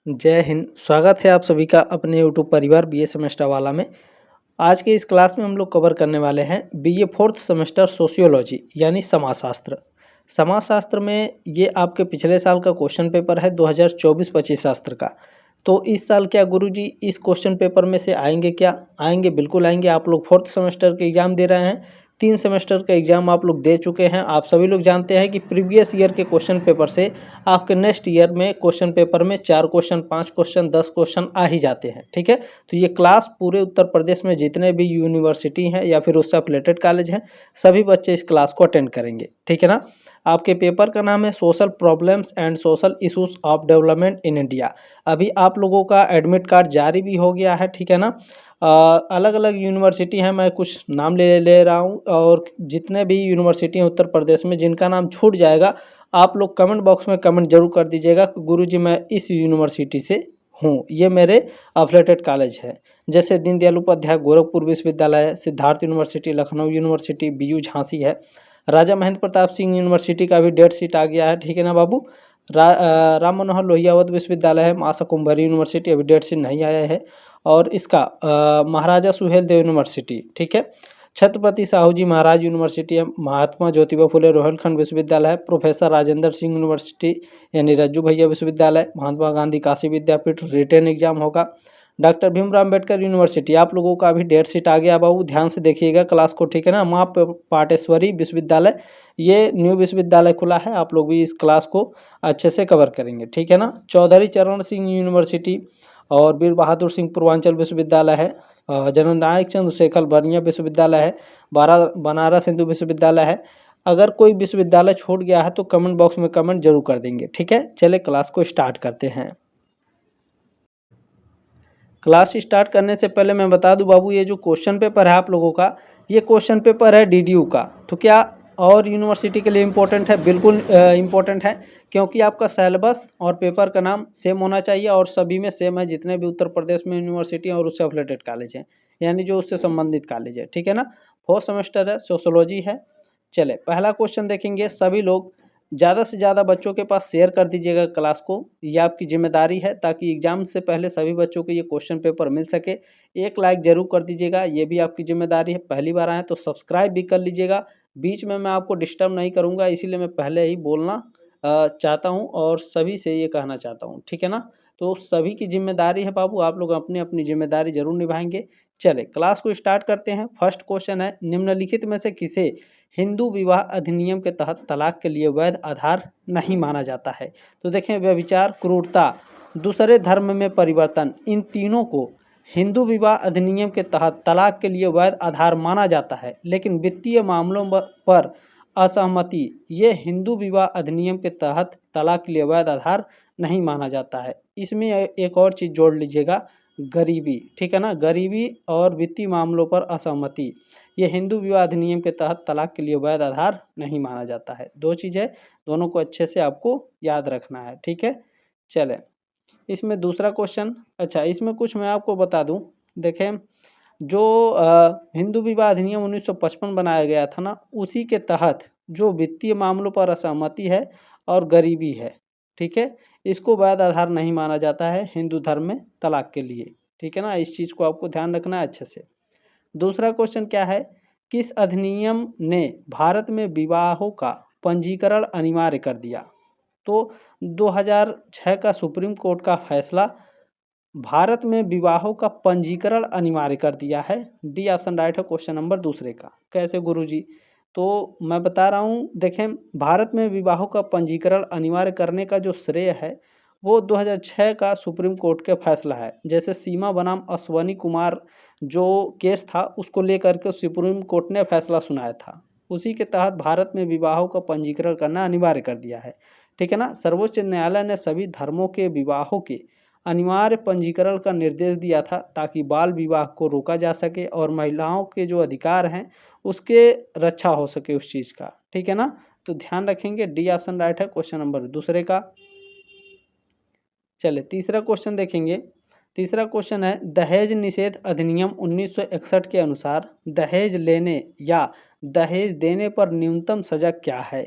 जय हिंद। स्वागत है आप सभी का अपने यूट्यूब परिवार बीए सेमेस्टर वाला में। आज के इस क्लास में हम लोग कवर करने वाले हैं बीए फोर्थ सेमेस्टर सोशियोलॉजी यानी समाजशास्त्र। समाजशास्त्र में ये आपके पिछले साल का क्वेश्चन पेपर है 2024-25 शास्त्र का। तो इस साल क्या गुरुजी इस क्वेश्चन पेपर में से आएंगे क्या? आएंगे, बिल्कुल आएंगे। आप लोग फोर्थ सेमेस्टर के एग्जाम दे रहे हैं, 3 सेमेस्टर का एग्जाम आप लोग दे चुके हैं। आप सभी लोग जानते हैं कि प्रीवियस ईयर के क्वेश्चन पेपर से आपके नेक्स्ट ईयर में क्वेश्चन पेपर में 4 क्वेश्चन, 5 क्वेश्चन, 10 क्वेश्चन आ ही जाते हैं। ठीक है, तो ये क्लास पूरे उत्तर प्रदेश में जितने भी यूनिवर्सिटी हैं या फिर उससे एफिलेटेड कॉलेज हैं, सभी बच्चे इस क्लास को अटेंड करेंगे। ठीक है ना। आपके पेपर का नाम है social problems and social issues of development in India. अभी आप लोगों का एडमिट कार्ड जारी भी हो गया है। ठीक है ना। अलग अलग यूनिवर्सिटी हैं, मैं कुछ नाम ले रहा हूँ, और जितने भी यूनिवर्सिटी हैं उत्तर प्रदेश में जिनका नाम छूट जाएगा आप लोग कमेंट बॉक्स में कमेंट जरूर कर दीजिएगा कि गुरुजी मैं इस यूनिवर्सिटी से हूँ, ये मेरे अफिलेटेड कॉलेज है। जैसे दीनदयाल उपाध्याय गोरखपुर विश्वविद्यालय है, सिद्धार्थ यूनिवर्सिटी लखनऊ यूनिवर्सिटी, बीयू झांसी है, राजा महेंद्र प्रताप सिंह यूनिवर्सिटी का भी डेट शीट आ गया है। ठीक है ना बाबू। राम मनोहर लोहिया अवध विश्वविद्यालय है, मासा कुंभरी यूनिवर्सिटी अभी डेट शीट नहीं आया है। और इसका महाराजा सुहेल देव यूनिवर्सिटी, ठीक है, छत्रपति साहू जी महाराज यूनिवर्सिटी है, महात्मा ज्योतिबा फुले रोहिलखंड विश्वविद्यालय है, प्रोफेसर राजेंद्र सिंह यूनिवर्सिटी यानी रज्जू भैया विश्वविद्यालय, महात्मा गांधी काशी विद्यापीठ रिटेन एग्जाम होगा, डॉक्टर भीमराव अम्बेडकर यूनिवर्सिटी। आप लोगों का अभी डेट शीट आ गया बाबू, ध्यान से देखिएगा क्लास को। ठीक है ना। माँ पाटेश्वरी विश्वविद्यालय, ये न्यू विश्वविद्यालय खुला है, आप लोग भी इस क्लास को अच्छे से कवर करेंगे। ठीक है ना। चौधरी चरण सिंह यूनिवर्सिटी और वीर बहादुर सिंह पूर्वांचल विश्वविद्यालय है, जननायक चंद्रशेखर बनिया विश्वविद्यालय है, बनारस हिंदू विश्वविद्यालय है। अगर कोई विश्वविद्यालय छूट गया है तो कमेंट बॉक्स में कमेंट जरूर कर देंगे। ठीक है, चले क्लास को स्टार्ट करते हैं। क्लास स्टार्ट करने से पहले मैं बता दूं बाबू, ये जो क्वेश्चन पेपर है आप लोगों का, ये क्वेश्चन पेपर है डीडीयू का। तो क्या और यूनिवर्सिटी के लिए इम्पोर्टेंट है? बिल्कुल इम्पोर्टेंट है, क्योंकि आपका सिलेबस और पेपर का नाम सेम होना चाहिए और सभी में सेम है, जितने भी उत्तर प्रदेश में यूनिवर्सिटी और उससे एफिलेटेड कॉलेज हैं, यानी जो उससे संबंधित कॉलेज है। ठीक है ना। फोर्थ सेमेस्टर है, सोशोलॉजी है। चले पहला क्वेश्चन देखेंगे। सभी लोग ज़्यादा से ज़्यादा बच्चों के पास शेयर कर दीजिएगा क्लास को, ये आपकी जिम्मेदारी है, ताकि एग्जाम से पहले सभी बच्चों को ये क्वेश्चन पेपर मिल सके। एक लाइक जरूर कर दीजिएगा, ये भी आपकी जिम्मेदारी है। पहली बार आए तो सब्सक्राइब भी कर लीजिएगा। बीच में मैं आपको डिस्टर्ब नहीं करूँगा, इसीलिए मैं पहले ही बोलना चाहता हूँ और सभी से ये कहना चाहता हूँ। ठीक है ना। तो सभी की जिम्मेदारी है बाबू, आप लोग अपनी अपनी जिम्मेदारी जरूर निभाएंगे। चले क्लास को स्टार्ट करते हैं। फर्स्ट क्वेश्चन है, निम्नलिखित में से किसे हिंदू विवाह अधिनियम के तहत तलाक के लिए वैध आधार नहीं माना जाता है? तो देखें, व्यभिचार, क्रूरता, दूसरे धर्म में परिवर्तन, इन तीनों को हिंदू विवाह अधिनियम के तहत तलाक के लिए वैध आधार माना जाता है, लेकिन वित्तीय मामलों पर असहमति ये हिंदू विवाह अधिनियम के तहत तलाक के लिए वैध आधार नहीं माना जाता है। इसमें एक और चीज़ जोड़ लीजिएगा, गरीबी। ठीक है ना। गरीबी और वित्तीय मामलों पर असहमति ये हिंदू विवाह अधिनियम के तहत तलाक के लिए वैध आधार नहीं माना जाता है। दो चीज़ें, दोनों को अच्छे से आपको याद रखना है। ठीक है। चले इसमें दूसरा क्वेश्चन। अच्छा, इसमें कुछ मैं आपको बता दूं। देखें, जो हिंदू विवाह अधिनियम 1955 बनाया गया था ना, उसी के तहत जो वित्तीय मामलों पर असहमति है और गरीबी है, ठीक है, इसको वैध आधार नहीं माना जाता है हिंदू धर्म में तलाक के लिए। ठीक है ना। इस चीज़ को आपको ध्यान रखना है अच्छे से। दूसरा क्वेश्चन क्या है, किस अधिनियम ने भारत में विवाहों का पंजीकरण अनिवार्य कर दिया? तो 2006 का सुप्रीम कोर्ट का फैसला भारत में विवाहों का पंजीकरण अनिवार्य कर दिया है। डी ऑप्शन राइट है क्वेश्चन नंबर दूसरे का। कैसे गुरुजी? तो मैं बता रहा हूँ, देखें, भारत में विवाहों का पंजीकरण अनिवार्य करने का जो श्रेय है वो 2006 का सुप्रीम कोर्ट का फैसला है। जैसे सीमा बनाम अश्वनी कुमार जो केस था, उसको लेकर के सुप्रीम कोर्ट ने फैसला सुनाया था, उसी के तहत भारत में विवाहों का पंजीकरण करना अनिवार्य कर दिया है। ठीक है ना। सर्वोच्च न्यायालय ने सभी धर्मों के विवाहों के अनिवार्य पंजीकरण का निर्देश दिया था, ताकि बाल विवाह को रोका जा सके और महिलाओं के जो अधिकार हैं उसके रक्षा हो सके उस चीज़ का। ठीक है ना। तो ध्यान रखेंगे, डी ऑप्शन राइट है क्वेश्चन नंबर दूसरे का। चले तीसरा क्वेश्चन देखेंगे। तीसरा क्वेश्चन है, दहेज निषेध अधिनियम 1961 के अनुसार दहेज लेने या दहेज देने पर न्यूनतम सजा क्या है?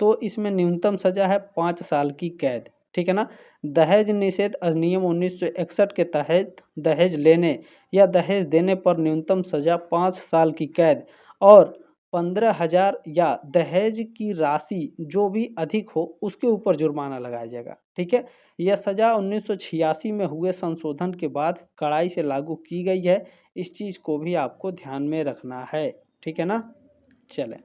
तो इसमें न्यूनतम सजा है 5 साल की कैद। ठीक है ना। दहेज निषेध अधिनियम 1961 के तहत दहेज लेने या दहेज देने पर न्यूनतम सजा 5 साल की कैद और 15,000 या दहेज की राशि जो भी अधिक हो उसके ऊपर जुर्माना लगाया जाएगा। ठीक है, यह सजा 1986 में हुए संशोधन के बाद कड़ाई से लागू की गई है। इस चीज़ को भी आपको ध्यान में रखना है। ठीक है ना। चलें,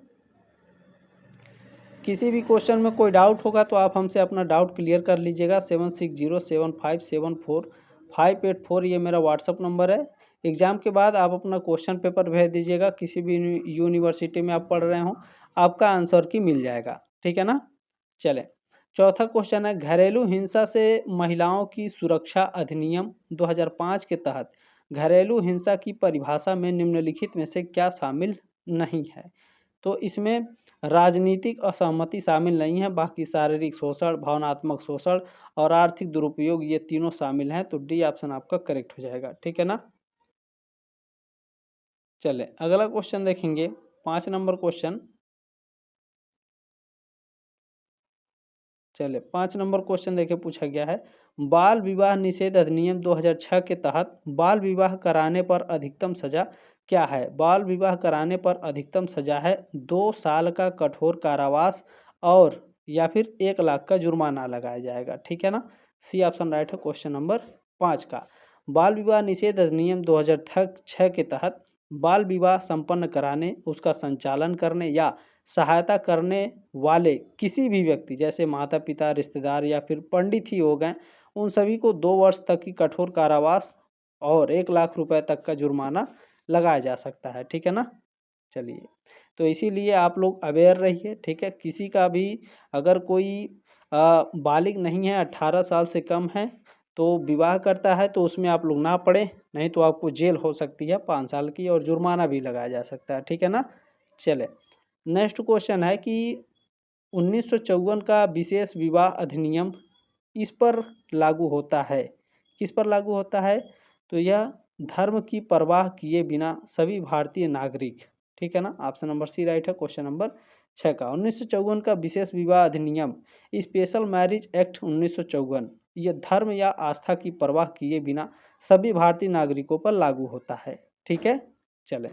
किसी भी क्वेश्चन में कोई डाउट होगा तो आप हमसे अपना डाउट क्लियर कर लीजिएगा। 7607574584 ये मेरा व्हाट्सअप नंबर है। एग्ज़ाम के बाद आप अपना क्वेश्चन पेपर भेज दीजिएगा। किसी भी यूनिवर्सिटी में आप पढ़ रहे हो, आपका आंसर की मिल जाएगा। ठीक है ना। चलें, चौथा क्वेश्चन है, घरेलू हिंसा से महिलाओं की सुरक्षा अधिनियम 2005 के तहत घरेलू हिंसा की परिभाषा में निम्नलिखित में से क्या शामिल नहीं है। तो इसमें राजनीतिक असहमति शामिल नहीं है, बाकी शारीरिक शोषण, भावनात्मक शोषण और आर्थिक दुरुपयोग ये तीनों शामिल हैं। तो डी ऑप्शन आपका करेक्ट हो जाएगा। ठीक है ना। चले अगला क्वेश्चन देखेंगे, 5 नंबर क्वेश्चन। चले 5 नंबर क्वेश्चन देखे पूछा गया है, बाल विवाह निषेध अधिनियम 2006 के तहत बाल विवाह कराने पर अधिकतम सजा क्या है। बाल विवाह कराने पर अधिकतम सजा है 2 साल का कठोर कारावास और या फिर 1 लाख का जुर्माना लगाया जाएगा। ठीक है ना। सी ऑप्शन राइट है क्वेश्चन नंबर 5 का। बाल विवाह निषेध अधिनियम 2006 के तहत बाल विवाह संपन्न कराने, उसका संचालन करने या सहायता करने वाले किसी भी व्यक्ति जैसे माता पिता, रिश्तेदार या फिर पंडित ही हो गए, उन सभी को 2 वर्ष तक की कठोर कारावास और 1 लाख रुपए तक का जुर्माना लगाया जा सकता है। ठीक है ना। चलिए, तो इसीलिए आप लोग अवेयर रहिए। ठीक है, किसी का भी अगर कोई बालिग नहीं है, 18 साल से कम है, तो विवाह करता है तो उसमें आप लोग ना पड़े, नहीं तो आपको जेल हो सकती है 5 साल की और जुर्माना भी लगाया जा सकता है। ठीक है ना। चले, नेक्स्ट क्वेश्चन है कि 1954 का विशेष विवाह अधिनियम इस पर लागू होता है। किस पर लागू होता है। तो यह धर्म की परवाह किए बिना सभी भारतीय नागरिक। ठीक है ना। ऑप्शन नंबर सी राइट है क्वेश्चन नंबर 6 का। 1954 का विशेष विवाह अधिनियम स्पेशल मैरिज एक्ट 1954 यह धर्म या आस्था की परवाह किए बिना सभी भारतीय नागरिकों पर लागू होता है। ठीक है। चलें,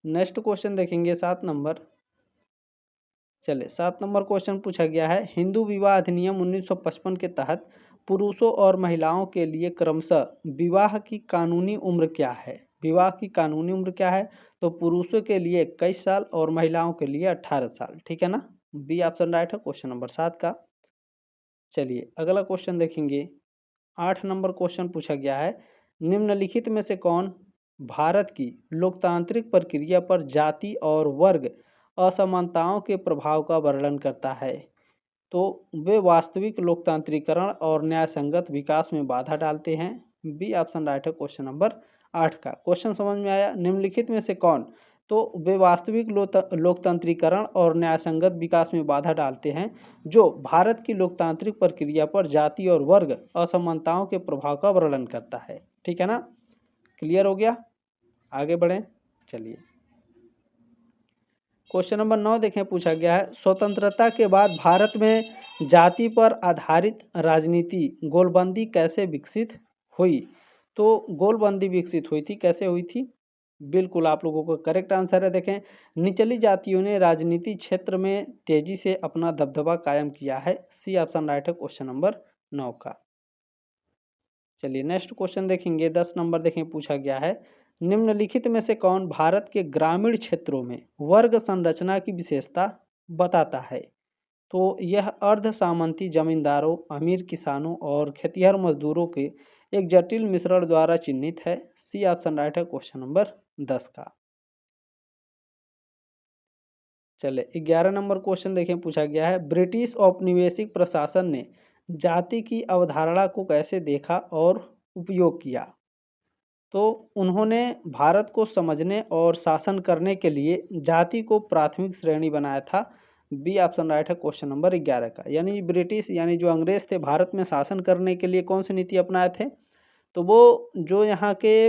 नेक्स्ट क्वेश्चन देखेंगे 7 नंबर। चले 7 नंबर क्वेश्चन पूछा गया है, हिंदू विवाह अधिनियम 1955 के तहत पुरुषों और महिलाओं के लिए क्रमशः विवाह की कानूनी उम्र क्या है। विवाह की कानूनी उम्र क्या है। तो पुरुषों के लिए 21 साल और महिलाओं के लिए 18 साल। ठीक है ना। बी ऑप्शन राइट है क्वेश्चन नंबर 7 का। चलिए अगला क्वेश्चन देखेंगे, 8 नंबर क्वेश्चन पूछा गया है, निम्नलिखित में से कौन भारत की लोकतांत्रिक प्रक्रिया पर जाति और वर्ग असमानताओं के प्रभाव का वर्णन करता है। तो वे वास्तविक लोकतांत्रिकरण और न्यायसंगत विकास में बाधा डालते हैं। बी ऑप्शन राइट है क्वेश्चन नंबर 8 का। क्वेश्चन समझ में आया। निम्नलिखित में से कौन, तो वे वास्तविक लोकतांत्रिकरण और न्यायसंगत विकास में बाधा डालते हैं जो भारत की लोकतांत्रिक प्रक्रिया पर जाति और वर्ग असमानताओं के प्रभाव का वर्णन करता है। ठीक है ना। क्लियर हो गया, आगे बढ़ें। चलिए क्वेश्चन नंबर 9 देखें, पूछा गया है, स्वतंत्रता के बाद भारत में जाति पर आधारित राजनीति गोलबंदी कैसे विकसित हुई। तो गोलबंदी विकसित हुई थी, कैसे हुई थी। बिल्कुल आप लोगों को करेक्ट आंसर है। देखें, निचली जातियों ने राजनीति क्षेत्र में तेजी से अपना दबदबा कायम किया है। सी ऑप्शन राइट है क्वेश्चन नंबर 9 का। चलिए नेक्स्ट क्वेश्चन देखेंगे, 10 नंबर देखें, पूछा गया है, निम्नलिखित में से कौन भारत के ग्रामीण क्षेत्रों में वर्ग संरचना की विशेषता बताता है। तो यह अर्ध सामंती जमींदारों, अमीर किसानों और खेतिहर मजदूरों के एक जटिल मिश्रण द्वारा चिन्हित है। सी ऑप्शन राइट है क्वेश्चन नंबर 10 का। चले 11 नंबर क्वेश्चन देखें, पूछा गया है, ब्रिटिश औपनिवेशिक प्रशासन ने जाति की अवधारणा को कैसे देखा और उपयोग किया। तो उन्होंने भारत को समझने और शासन करने के लिए जाति को प्राथमिक श्रेणी बनाया था। बी ऑप्शन राइट है क्वेश्चन नंबर 11 का। यानी ब्रिटिश यानी जो अंग्रेज थे भारत में शासन करने के लिए कौन सी नीति अपनाए थे। तो वो जो यहाँ के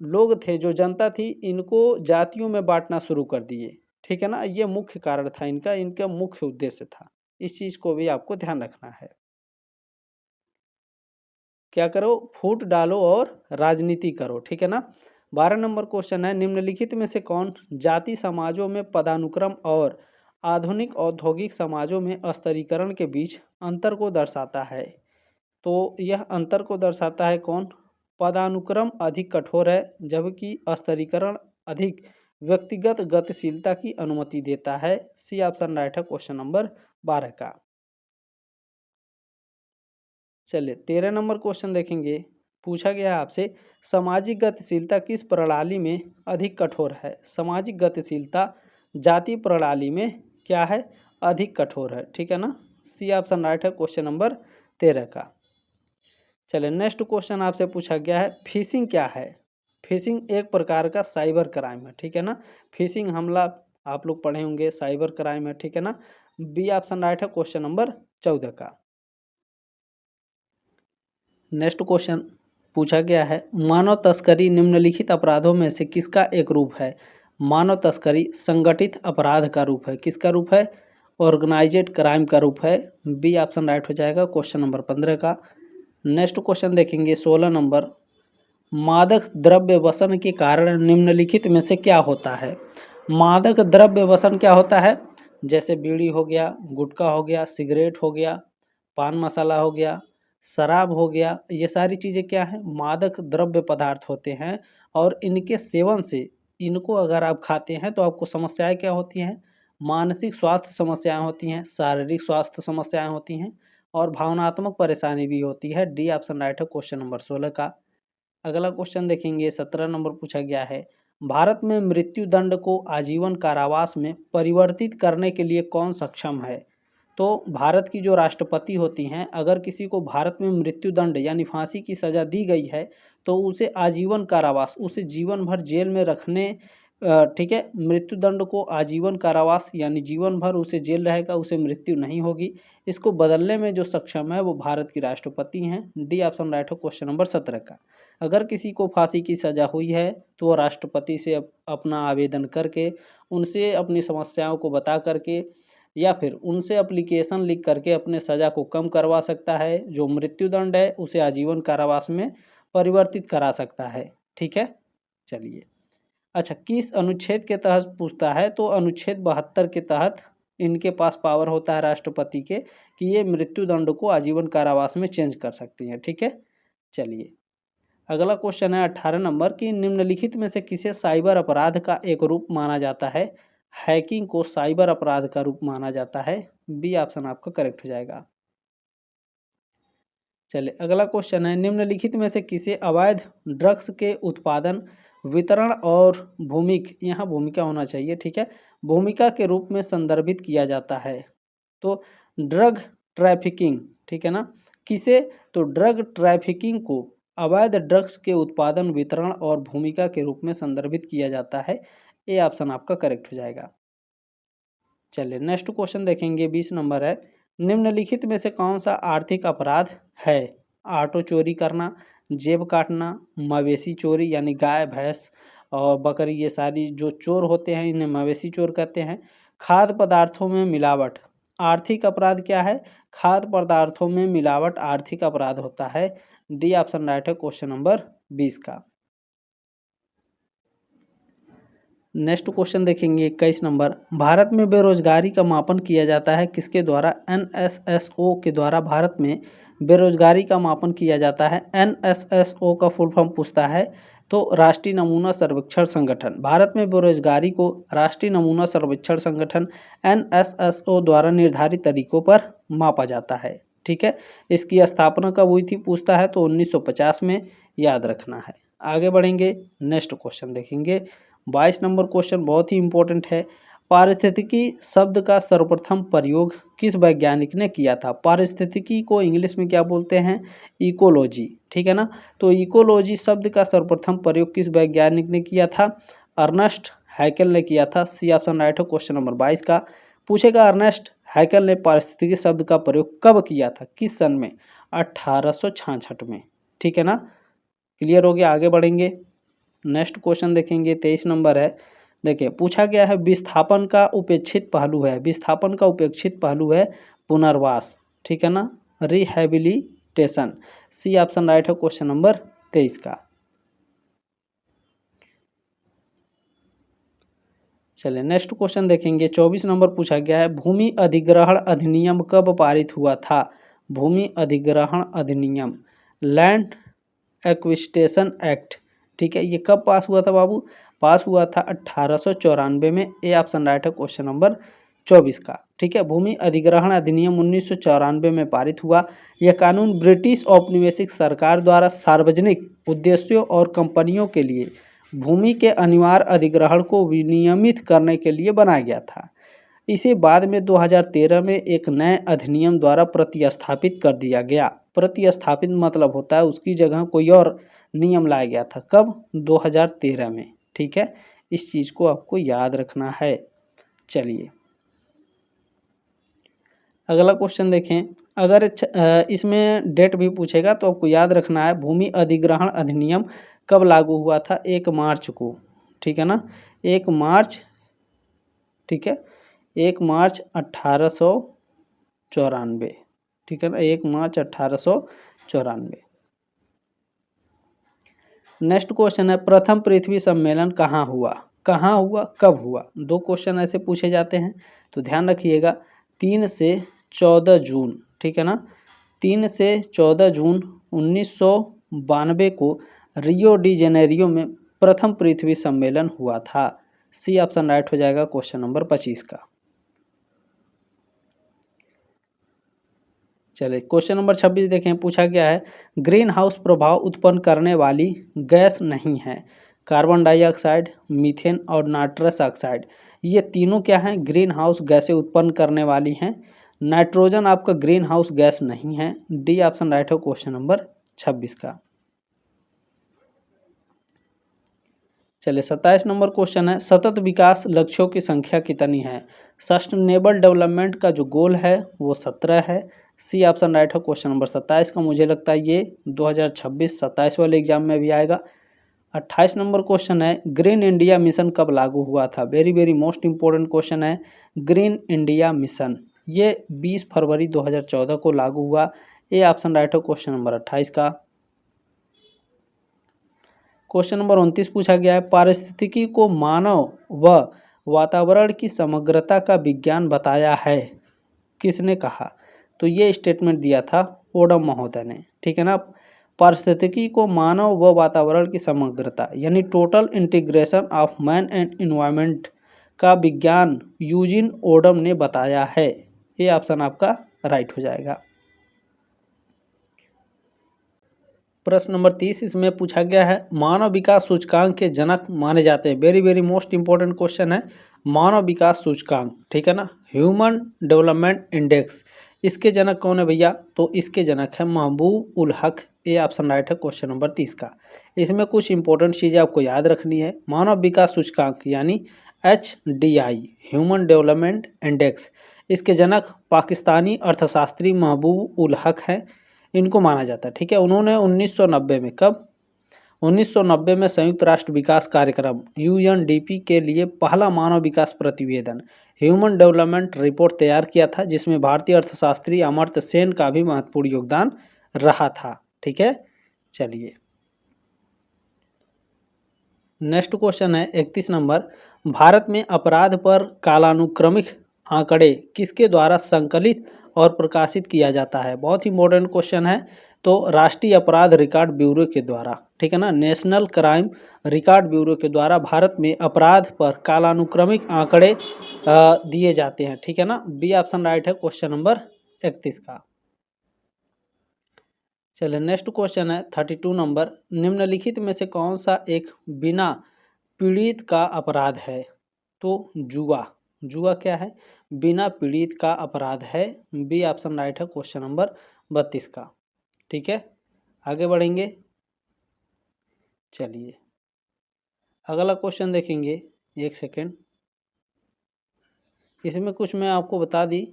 लोग थे, जो जनता थी, इनको जातियों में बांटना शुरू कर दिए। ठीक है ना। ये मुख्य कारण था इनका मुख्य उद्देश्य था। इस चीज़ को भी आपको ध्यान रखना है। क्या करो, फूट डालो और राजनीति करो, ठीक है ना। 12 नंबर क्वेश्चन है, निम्नलिखित में से कौन जाति समाजों में पदानुक्रम और आधुनिक औद्योगिक समाजों में स्तरीकरण के बीच अंतर को दर्शाता है। तो यह अंतर को दर्शाता है कौन? पदानुक्रम अधिक कठोर है जबकि स्तरीकरण अधिक व्यक्तिगत गतिशीलता की अनुमति देता है। सी ऑप्शन राइट है क्वेश्चन नंबर 12 का। चलिए 13 नंबर क्वेश्चन देखेंगे। पूछा गया है आपसे, सामाजिक गतिशीलता किस प्रणाली में अधिक कठोर है? सामाजिक गतिशीलता जाति प्रणाली में क्या है? अधिक कठोर है, ठीक है ना। सी ऑप्शन राइट है क्वेश्चन नंबर 13 का। चलिए नेक्स्ट क्वेश्चन आपसे पूछा गया है, फिशिंग क्या है? फिशिंग एक प्रकार का साइबर क्राइम है, ठीक है ना। फिशिंग हमला आप लोग पढ़े होंगे, साइबर क्राइम है, ठीक है ना। बी ऑप्शन राइट है क्वेश्चन नंबर 14 का। नेक्स्ट क्वेश्चन पूछा गया है, मानव तस्करी निम्नलिखित अपराधों में से किसका एक रूप है? मानव तस्करी संगठित अपराध का रूप है। किसका रूप है? ऑर्गेनाइज्ड क्राइम का रूप है। बी ऑप्शन राइट हो जाएगा क्वेश्चन नंबर 15 का। नेक्स्ट क्वेश्चन देखेंगे 16 नंबर, मादक द्रव्य व्यसन के कारण निम्नलिखित में से क्या होता है? मादक द्रव्य व्यसन क्या होता है? जैसे बीड़ी हो गया, गुटखा हो गया, सिगरेट हो गया, पान मसाला हो गया, शराब हो गया, ये सारी चीज़ें क्या हैं? मादक द्रव्य पदार्थ होते हैं। और इनके सेवन से, इनको अगर आप खाते हैं तो आपको समस्याएं क्या होती हैं? मानसिक स्वास्थ्य समस्याएं होती हैं, शारीरिक स्वास्थ्य समस्याएं होती हैं और भावनात्मक परेशानी भी होती है। डी ऑप्शन राइट है क्वेश्चन नंबर 16 का। अगला क्वेश्चन देखेंगे 17 नंबर पूछा गया है, भारत में मृत्यु दंड को आजीवन कारावास में परिवर्तित करने के लिए कौन सक्षम है? तो भारत की जो राष्ट्रपति होती हैं, अगर किसी को भारत में मृत्यु दंड यानी फांसी की सज़ा दी गई है तो उसे आजीवन कारावास, उसे जीवन भर जेल में रखने, ठीक है, मृत्यु दंड को आजीवन कारावास यानी जीवन भर उसे जेल रहेगा, उसे मृत्यु नहीं होगी। इसको बदलने में जो सक्षम है वो भारत की राष्ट्रपति हैं। डी ऑप्शन राइट हो क्वेश्चन नंबर 17 का। अगर किसी को फांसी की सज़ा हुई है तो वो राष्ट्रपति से अपना आवेदन करके, उनसे अपनी समस्याओं को बता करके या फिर उनसे एप्लीकेशन लिख करके अपने सज़ा को कम करवा सकता है। जो मृत्युदंड है उसे आजीवन कारावास में परिवर्तित करा सकता है, ठीक है। चलिए, अच्छा, किस अनुच्छेद के तहत पूछता है? तो अनुच्छेद 72 के तहत इनके पास पावर होता है राष्ट्रपति के कि ये मृत्युदंड को आजीवन कारावास में चेंज कर सकती हैं, ठीक है। चलिए, अगला क्वेश्चन है 18 नंबर की, निम्नलिखित में से किसे साइबर अपराध का एक रूप माना जाता है? हैकिंग को साइबर अपराध का रूप माना जाता है। बी ऑप्शन आपका करेक्ट हो जाएगा। चलिए, अगला क्वेश्चन है, निम्नलिखित में से किसे अवैध ड्रग्स के उत्पादन, वितरण और यहाँ भूमिका होना चाहिए, ठीक है, भूमिका के रूप में संदर्भित किया जाता है? तो ड्रग ट्रैफिकिंग, ठीक है ना। किसे? तो ड्रग ट्रैफिकिंग को अवैध ड्रग्स के उत्पादन, वितरण और भूमिका के रूप में संदर्भित किया जाता है। ए ऑप्शन आपका करेक्ट हो जाएगा। चलिए नेक्स्ट क्वेश्चन देखेंगे 20 नंबर है, निम्नलिखित में से कौन सा आर्थिक अपराध है? ऑटो चोरी करना, जेब काटना, मवेशी चोरी यानी गाय भैंस और बकरी, ये सारी जो चोर होते हैं इन्हें मवेशी चोर कहते हैं। खाद्य पदार्थों में मिलावट आर्थिक अपराध क्या है? खाद्य पदार्थों में मिलावट आर्थिक अपराध होता है। डी ऑप्शन राइट है क्वेश्चन नंबर 20 का। नेक्स्ट क्वेश्चन देखेंगे 21 नंबर, भारत में बेरोजगारी का मापन किया जाता है किसके द्वारा? NSSO के द्वारा भारत में बेरोजगारी का मापन किया जाता है। NSSO का फुल फॉर्म पूछता है तो राष्ट्रीय नमूना सर्वेक्षण संगठन। भारत में बेरोजगारी को राष्ट्रीय नमूना सर्वेक्षण संगठन NSSO द्वारा निर्धारित तरीकों पर मापा जाता है, ठीक है। इसकी स्थापना कब हुई थी पूछता है तो 1950 में, याद रखना है। आगे बढ़ेंगे, नेक्स्ट क्वेश्चन देखेंगे 22 नंबर क्वेश्चन बहुत ही इंपॉर्टेंट है। पारिस्थितिकी शब्द का सर्वप्रथम प्रयोग किस वैज्ञानिक ने किया था? पारिस्थितिकी को इंग्लिश में क्या बोलते हैं? इकोलॉजी, ठीक है ना। तो इकोलॉजी शब्द का सर्वप्रथम प्रयोग किस वैज्ञानिक ने किया था? अर्नेस्ट हैकेल ने किया था। सी ऑप्शन राइट है क्वेश्चन नंबर 22 का। पूछेगा अर्नेस्ट हैकेल ने पारिस्थितिकी शब्द का प्रयोग कब किया था, किस सन में? 1866 में, ठीक है ना। क्लियर हो गया, आगे बढ़ेंगे। नेक्स्ट क्वेश्चन देखेंगे 23 नंबर है। देखिए पूछा गया है, विस्थापन का उपेक्षित पहलू है, विस्थापन का उपेक्षित पहलू है पुनर्वास, ठीक है ना, रिहेबिलिटेशन। सी ऑप्शन राइट है क्वेश्चन नंबर 23 का। चलिए नेक्स्ट क्वेश्चन देखेंगे। 24 नंबर पूछा गया है, भूमि अधिग्रहण अधिनियम कब पारित हुआ था? भूमि अधिग्रहण अधिनियम, लैंड एक्विजिशन एक्ट, ठीक है, ये कब पास हुआ था बाबू? पास हुआ था 1894 में। ए ऑप्शन राइट है क्वेश्चन नंबर 24 का, ठीक है। भूमि अधिग्रहण अधिनियम 1994 में पारित हुआ। यह कानून ब्रिटिश औपनिवेशिक सरकार द्वारा सार्वजनिक उद्देश्यों और कंपनियों के लिए भूमि के अनिवार्य अधिग्रहण को विनियमित करने के लिए बनाया गया था। इसे बाद में 2013 में एक नए अधिनियम द्वारा प्रतिस्थापित कर दिया गया। प्रतिस्थापित मतलब होता है उसकी जगह कोई और नियम लाया गया था। कब? 2013 में, ठीक है। इस चीज़ को आपको याद रखना है। चलिए अगला क्वेश्चन देखें। अगर इसमें डेट भी पूछेगा तो आपको याद रखना है, भूमि अधिग्रहण अधिनियम कब लागू हुआ था? 1 मार्च को, ठीक है ना, 1 मार्च, ठीक है, 1 मार्च 1894, ठीक है ना, 1 मार्च 1894। नेक्स्ट क्वेश्चन है, प्रथम पृथ्वी सम्मेलन कहाँ हुआ? कहाँ हुआ, कब हुआ? 2 क्वेश्चन ऐसे पूछे जाते हैं, तो ध्यान रखिएगा। 3 से 14 जून, ठीक है ना, 3 से 14 जून 1992 को रियो डी जेनेरियो में प्रथम पृथ्वी सम्मेलन हुआ था। सी ऑप्शन राइट हो जाएगा क्वेश्चन नंबर 25 का। चलिए क्वेश्चन नंबर 26 देखें। पूछा गया है, ग्रीन हाउस प्रभाव उत्पन्न करने वाली गैस नहीं है? कार्बन डाइऑक्साइड, मीथेन और नाइट्रस ऑक्साइड, ये तीनों क्या हैं? ग्रीन हाउस गैसें उत्पन्न करने वाली हैं। नाइट्रोजन आपका ग्रीन हाउस गैस नहीं है। डी ऑप्शन राइट है क्वेश्चन नंबर 26 का। चलिए 27 नंबर क्वेश्चन है, सतत विकास लक्ष्यों की संख्या कितनी है? सस्टेनेबल डेवलपमेंट का जो गोल है वो 17 है। सी ऑप्शन राइट है क्वेश्चन नंबर 27 का। मुझे लगता है ये 2026-27 वाले एग्जाम में भी आएगा। 28 नंबर क्वेश्चन है, ग्रीन इंडिया मिशन कब लागू हुआ था? Very very most important question है। ग्रीन इंडिया मिशन ये 20 फरवरी 2014 को लागू हुआ। ए ऑप्शन राइट है क्वेश्चन नंबर 28 का। क्वेश्चन नंबर 29 पूछा गया है, पारिस्थितिकी को मानव व वातावरण की समग्रता का विज्ञान बताया है, किसने कहा? तो ये स्टेटमेंट दिया था ओडम महोदय ने, ठीक है ना। पारिस्थितिकी को मानव व वातावरण की समग्रता यानी total integration of man and environment का विज्ञान यूजिन ओडम ने बताया है। ये ऑप्शन आपका राइट हो जाएगा। प्रश्न नंबर 30 इसमें पूछा गया है, मानव विकास सूचकांक के जनक माने जाते हैं। Very very most important question है, मानव विकास सूचकांक, ठीक है ना, ह्यूमन डेवलपमेंट इंडेक्स, इसके जनक कौन है भैया? तो इसके जनक है महबूब ul Haq. A option right है क्वेश्चन नंबर 30 का। इसमें कुछ इंपॉर्टेंट चीज़ें आपको याद रखनी है। मानव विकास सूचकांक यानी HDI, ह्यूमन डेवलपमेंट इंडेक्स, इसके जनक पाकिस्तानी अर्थशास्त्री महबूब उल हक हैं। इनको माना जाता है, ठीक है। उन्होंने 1990 में, कब? 1990 में संयुक्त राष्ट्र विकास कार्यक्रम UNDP के लिए पहला मानव विकास प्रतिवेदन ह्यूमन डेवलपमेंट रिपोर्ट तैयार किया था, जिसमें भारतीय अर्थशास्त्री अमर्त्य सेन का भी महत्वपूर्ण योगदान रहा था, ठीक है। चलिए नेक्स्ट क्वेश्चन है 31 नंबर, भारत में अपराध पर कालानुक्रमिक आंकड़े किसके द्वारा संकलित और प्रकाशित किया जाता है? बहुत ही इंपॉर्टेंट क्वेश्चन है। तो राष्ट्रीय अपराध रिकॉर्ड ब्यूरो के द्वारा, ठीक है ना, नेशनल क्राइम रिकॉर्ड ब्यूरो के द्वारा भारत में अपराध पर कालानुक्रमिक आंकड़े दिए जाते हैं, ठीक है ना। बी ऑप्शन राइट है क्वेश्चन नंबर 31 का। चलिए नेक्स्ट क्वेश्चन है 32 नंबर, निम्नलिखित में से कौन सा एक बिना पीड़ित का अपराध है? तो जुआ, जुआ क्या है? बिना पीड़ित का अपराध है। बी ऑप्शन राइट है क्वेश्चन नंबर 32 का, ठीक है। आगे बढ़ेंगे। चलिए अगला क्वेश्चन देखेंगे, एक सेकेंड, इसमें कुछ मैं आपको बता दी,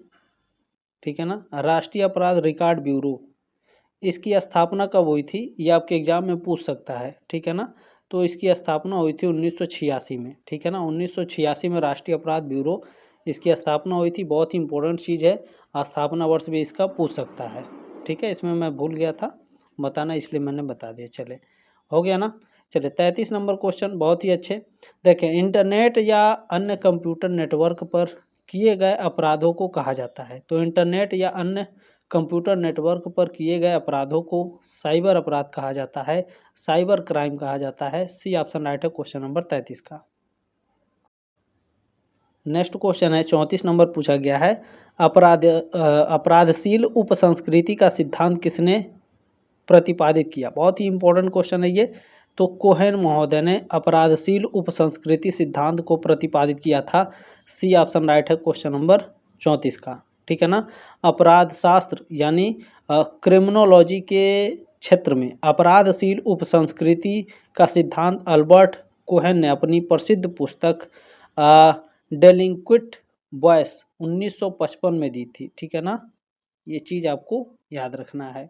ठीक है ना। राष्ट्रीय अपराध रिकॉर्ड ब्यूरो, इसकी स्थापना कब हुई थी? ये आपके एग्जाम में पूछ सकता है, ठीक है ना। तो इसकी स्थापना हुई थी 1986 में, ठीक है ना। 1986 में राष्ट्रीय अपराध ब्यूरो इसकी स्थापना हुई थी। बहुत ही इंपॉर्टेंट चीज़ है। स्थापना वर्ष भी इसका पूछ सकता है। ठीक है, इसमें मैं भूल गया था बताना, इसलिए मैंने बता दिया। चले, हो गया ना। चलिए 33 नंबर क्वेश्चन, बहुत ही अच्छे। देखें, इंटरनेट या अन्य कंप्यूटर नेटवर्क पर किए गए अपराधों को कहा जाता है। तो इंटरनेट या अन्य कंप्यूटर नेटवर्क पर किए गए अपराधों को साइबर अपराध कहा जाता है, साइबर क्राइम कहा जाता है। सी ऑप्शन राइट है क्वेश्चन नंबर 33 का। नेक्स्ट क्वेश्चन है 34 नंबर पूछा गया है, अपराधशील उपसंस्कृति का सिद्धांत किसने प्रतिपादित किया। बहुत ही इंपॉर्टेंट क्वेश्चन है ये। तो कोहेन महोदय ने अपराधशील उपसंस्कृति सिद्धांत को प्रतिपादित किया था। सी ऑप्शन राइट है क्वेश्चन नंबर 34 का। ठीक है ना। अपराध शास्त्र यानी क्रिमिनोलॉजी के क्षेत्र में अपराधशील उपसंस्कृति का सिद्धांत अल्बर्ट कोहेन ने अपनी प्रसिद्ध पुस्तक डेलिंक्विट बॉयस 1955 में दी थी। ठीक है ना, ये चीज़ आपको याद रखना है।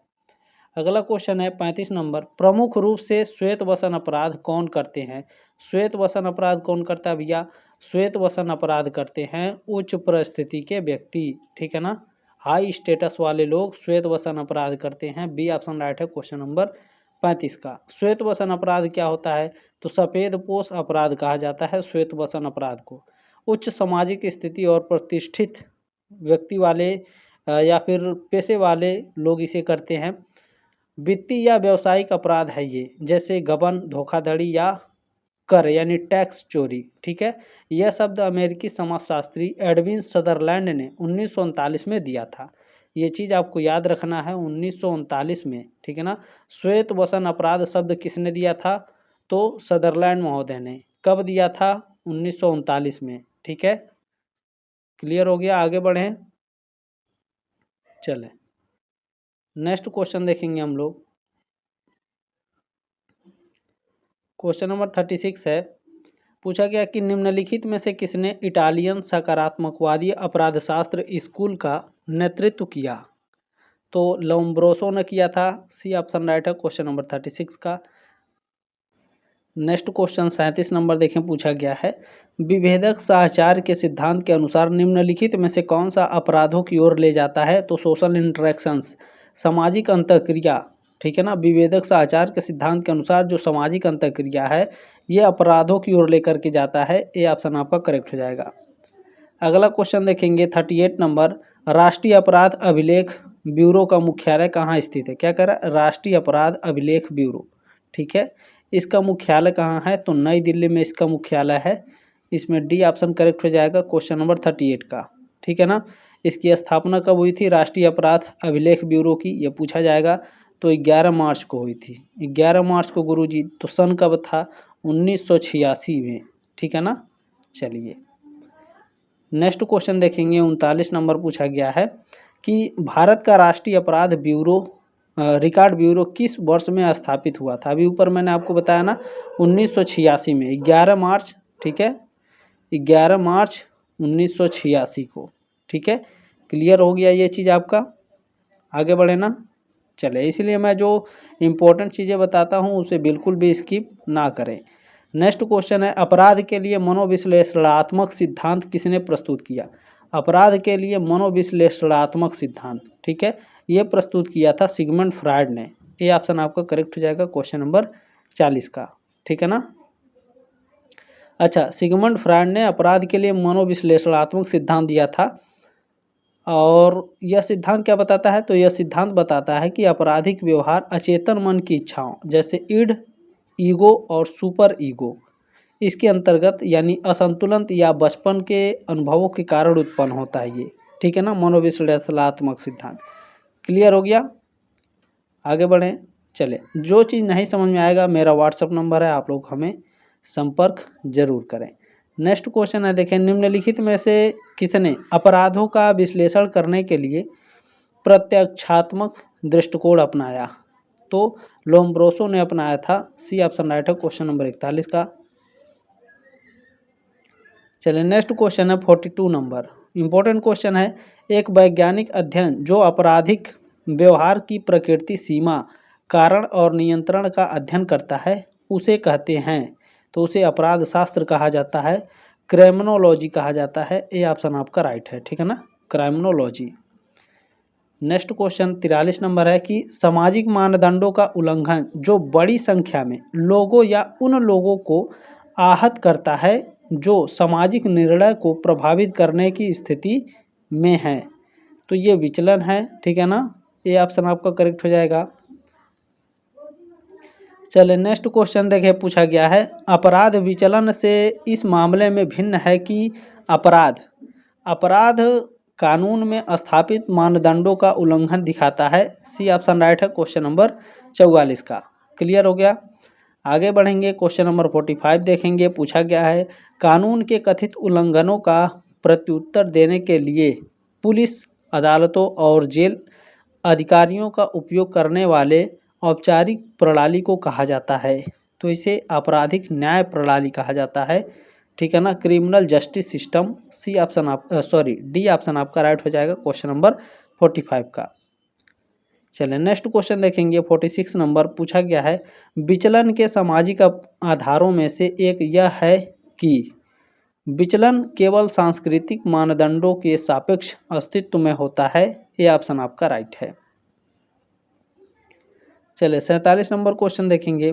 अगला क्वेश्चन है 35 नंबर, प्रमुख रूप से श्वेत वसन अपराध कौन करते हैं। श्वेत वसन अपराध कौन करता है भैया। श्वेत वसन अपराध करते हैं उच्च परिस्थिति के व्यक्ति। ठीक है ना, हाई स्टेटस वाले लोग श्वेत वसन अपराध करते हैं। बी ऑप्शन राइट है क्वेश्चन नंबर 35 का। श्वेत वसन अपराध क्या होता है। तो सफ़ेद पोश अपराध कहा जाता है श्वेत वसन अपराध को। उच्च सामाजिक स्थिति और प्रतिष्ठित व्यक्ति वाले या फिर पेशे वाले लोग इसे करते हैं। वित्तीय या व्यावसायिक अपराध है ये, जैसे गबन, धोखाधड़ी या कर यानी टैक्स चोरी। ठीक है, यह शब्द अमेरिकी समाजशास्त्री एडविन सदरलैंड ने 1939 में दिया था। ये चीज़ आपको याद रखना है, 1939 में। ठीक है ना। श्वेत वसन अपराध शब्द किसने दिया था। तो सदरलैंड महोदय ने। कब दिया था। 1939 में। ठीक है, क्लियर हो गया। आगे बढ़ें, चलें नेक्स्ट क्वेश्चन देखेंगे हम लोग। क्वेश्चन नंबर 36 है, पूछा गया कि निम्नलिखित में से किसने इटालियन सकारात्मकवादी अपराधशास्त्र स्कूल का नेतृत्व किया। तो लोम्ब्रोसो ने किया था। सी ऑप्शन राइट है क्वेश्चन नंबर 36 का। नेक्स्ट क्वेश्चन 37 नंबर देखें, पूछा गया है, विभेदक साहचर्य के सिद्धांत के अनुसार निम्नलिखित में से कौन सा अपराधों की ओर ले जाता है। तो सोशल इंटरेक्शंस, सामाजिक अंतःक्रिया। ठीक है ना, विभेदक साहचर्य के सिद्धांत के अनुसार जो सामाजिक अंतःक्रिया है ये अपराधों की ओर लेकर के जाता है। ए ऑप्शन आपका करेक्ट हो जाएगा। अगला क्वेश्चन देखेंगे 38 नंबर, राष्ट्रीय अपराध अभिलेख ब्यूरो का मुख्यालय कहाँ स्थित है। क्या कह रहा है, राष्ट्रीय अपराध अभिलेख ब्यूरो। ठीक है, इसका मुख्यालय कहाँ है। तो नई दिल्ली में इसका मुख्यालय है। इसमें डी ऑप्शन करेक्ट हो जाएगा क्वेश्चन नंबर 38 का। ठीक है ना। इसकी स्थापना कब हुई थी राष्ट्रीय अपराध अभिलेख ब्यूरो की, ये पूछा जाएगा। तो 11 मार्च को हुई थी। 11 मार्च को गुरुजी। तो सन कब था, 1986 में। ठीक है ना। चलिए नेक्स्ट क्वेश्चन देखेंगे 39 नंबर पूछा गया है कि भारत का राष्ट्रीय अपराध ब्यूरो रिकॉर्ड ब्यूरो किस वर्ष में स्थापित हुआ था। अभी ऊपर मैंने आपको बताया ना 1986 में 11 मार्च। ठीक है, 11 मार्च 1986 को। ठीक है, क्लियर हो गया ये चीज़ आपका। आगे बढ़े ना, चले। इसलिए मैं जो इम्पोर्टेंट चीज़ें बताता हूँ उसे बिल्कुल भी स्किप ना करें। नेक्स्ट क्वेश्चन है, अपराध के लिए मनोविश्लेषणात्मक सिद्धांत किसने प्रस्तुत किया। अपराध के लिए मनोविश्लेषणात्मक सिद्धांत, ठीक है, ये प्रस्तुत किया था सिगमंड फ्रायड ने। ये ऑप्शन आपका करेक्ट हो जाएगा क्वेश्चन नंबर 40 का। ठीक है ना। अच्छा, सिगमंड फ्रायड ने अपराध के लिए मनोविश्लेषणात्मक सिद्धांत दिया था। और यह सिद्धांत क्या बताता है। तो यह सिद्धांत बताता है कि आपराधिक व्यवहार अचेतन मन की इच्छाओं जैसे ईड, ईगो और सुपर ईगो, इसके अंतर्गत यानी असंतुलन या बचपन के अनुभवों के कारण उत्पन्न होता है ये। ठीक है ना, मनोविश्लेषणात्मक सिद्धांत। क्लियर हो गया। आगे बढ़ें, चले। जो चीज़ नहीं समझ में आएगा मेरा व्हाट्सअप नंबर है, आप लोग हमें संपर्क जरूर करें। नेक्स्ट क्वेश्चन है, देखें, निम्नलिखित में से किसने अपराधों का विश्लेषण करने के लिए प्रत्यक्षात्मक दृष्टिकोण अपनाया। तो लोम्ब्रोसो ने अपनाया था। सी ऑप्शन राइट है क्वेश्चन नंबर 41 का। चलिए नेक्स्ट क्वेश्चन है 42 नंबर, इंपॉर्टेंट क्वेश्चन है। एक वैज्ञानिक अध्ययन जो आपराधिक व्यवहार की प्रकृति, सीमा, कारण और नियंत्रण का अध्ययन करता है उसे कहते हैं। तो उसे अपराध शास्त्र कहा जाता है, क्रिमिनोलॉजी कहा जाता है। ए ऑप्शन आपका राइट है। ठीक है ना, क्रिमिनोलॉजी। नेक्स्ट क्वेश्चन 43 नंबर है कि सामाजिक मानदंडों का उल्लंघन जो बड़ी संख्या में लोगों या उन लोगों को आहत करता है जो सामाजिक निर्णय को प्रभावित करने की स्थिति में है, तो ये विचलन है, ठीक है ना। ये ऑप्शन आपका करेक्ट हो जाएगा। चलिए नेक्स्ट क्वेश्चन देखिए, पूछा गया है अपराध विचलन से इस मामले में भिन्न है कि अपराध कानून में स्थापित मानदंडों का उल्लंघन दिखाता है। सी ऑप्शन राइट है क्वेश्चन नंबर 44 का। क्लियर हो गया। आगे बढ़ेंगे, क्वेश्चन नंबर 45 देखेंगे। पूछा गया है कानून के कथित उल्लंघनों का प्रत्युत्तर देने के लिए पुलिस, अदालतों और जेल अधिकारियों का उपयोग करने वाले औपचारिक प्रणाली को कहा जाता है, तो इसे आपराधिक न्याय प्रणाली कहा जाता है, ठीक है ना, criminal justice system. C option D option आपका राइट हो जाएगा क्वेश्चन नंबर 45 का। चलिए नेक्स्ट क्वेश्चन देखेंगे 46 नंबर। पूछा गया है विचलन के सामाजिक आधारों में से एक यह है कि विचलन केवल सांस्कृतिक मानदंडों के सापेक्ष अस्तित्व में होता है। ये ऑप्शन आपका राइट है। चलिए 47 नंबर क्वेश्चन देखेंगे।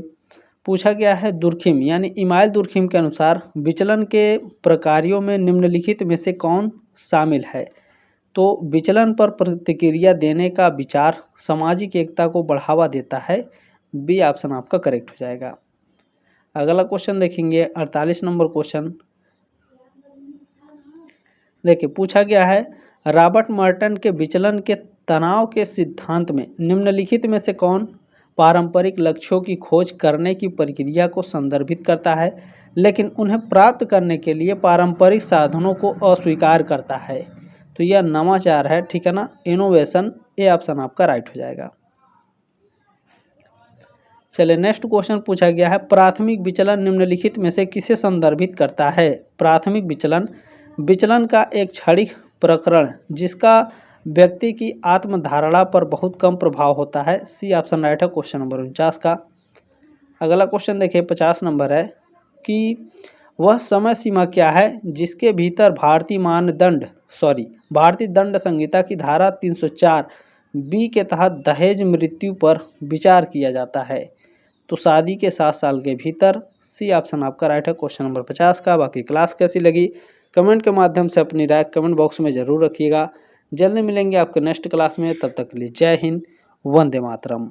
पूछा गया है दुर्खिम यानी इमाइल दुर्खिम के अनुसार विचलन के प्रकारों में निम्नलिखित में से कौन शामिल है, तो विचलन पर प्रतिक्रिया देने का विचार सामाजिक एकता को बढ़ावा देता है। बी ऑप्शन आपका करेक्ट हो जाएगा। अगला क्वेश्चन देखेंगे 48 नंबर क्वेश्चन। देखिए पूछा गया है रॉबर्ट मर्टन के विचलन के तनाव के सिद्धांत में निम्नलिखित में से कौन पारंपरिक लक्ष्यों की खोज करने की प्रक्रिया को संदर्भित करता है लेकिन उन्हें प्राप्त करने के लिए पारंपरिक साधनों को अस्वीकार करता है, तो यह नवाचार है, ठीक है ना, इनोवेशन। ये ऑप्शन आपका राइट हो जाएगा। चलिए नेक्स्ट क्वेश्चन पूछा गया है प्राथमिक विचलन निम्नलिखित में से किसे संदर्भित करता है। प्राथमिक विचलन का एक क्षणिक प्रकरण जिसका व्यक्ति की आत्मधारणा पर बहुत कम प्रभाव होता है। सी ऑप्शन राइट है क्वेश्चन नंबर 49 का। अगला क्वेश्चन देखिए 50 नंबर है कि वह समय सीमा क्या है जिसके भीतर भारतीय दंड संहिता की धारा 304 बी के तहत दहेज मृत्यु पर विचार किया जाता है, तो शादी के 7 साल के भीतर। सी ऑप्शन आपका राइट है क्वेश्चन नंबर 50 का। बाकी क्लास कैसी लगी कमेंट के माध्यम से अपनी राय कमेंट बॉक्स में ज़रूर रखिएगा। जल्दी मिलेंगे आपके नेक्स्ट क्लास में, तब तक के लिए जय हिंद, वंदे मातरम।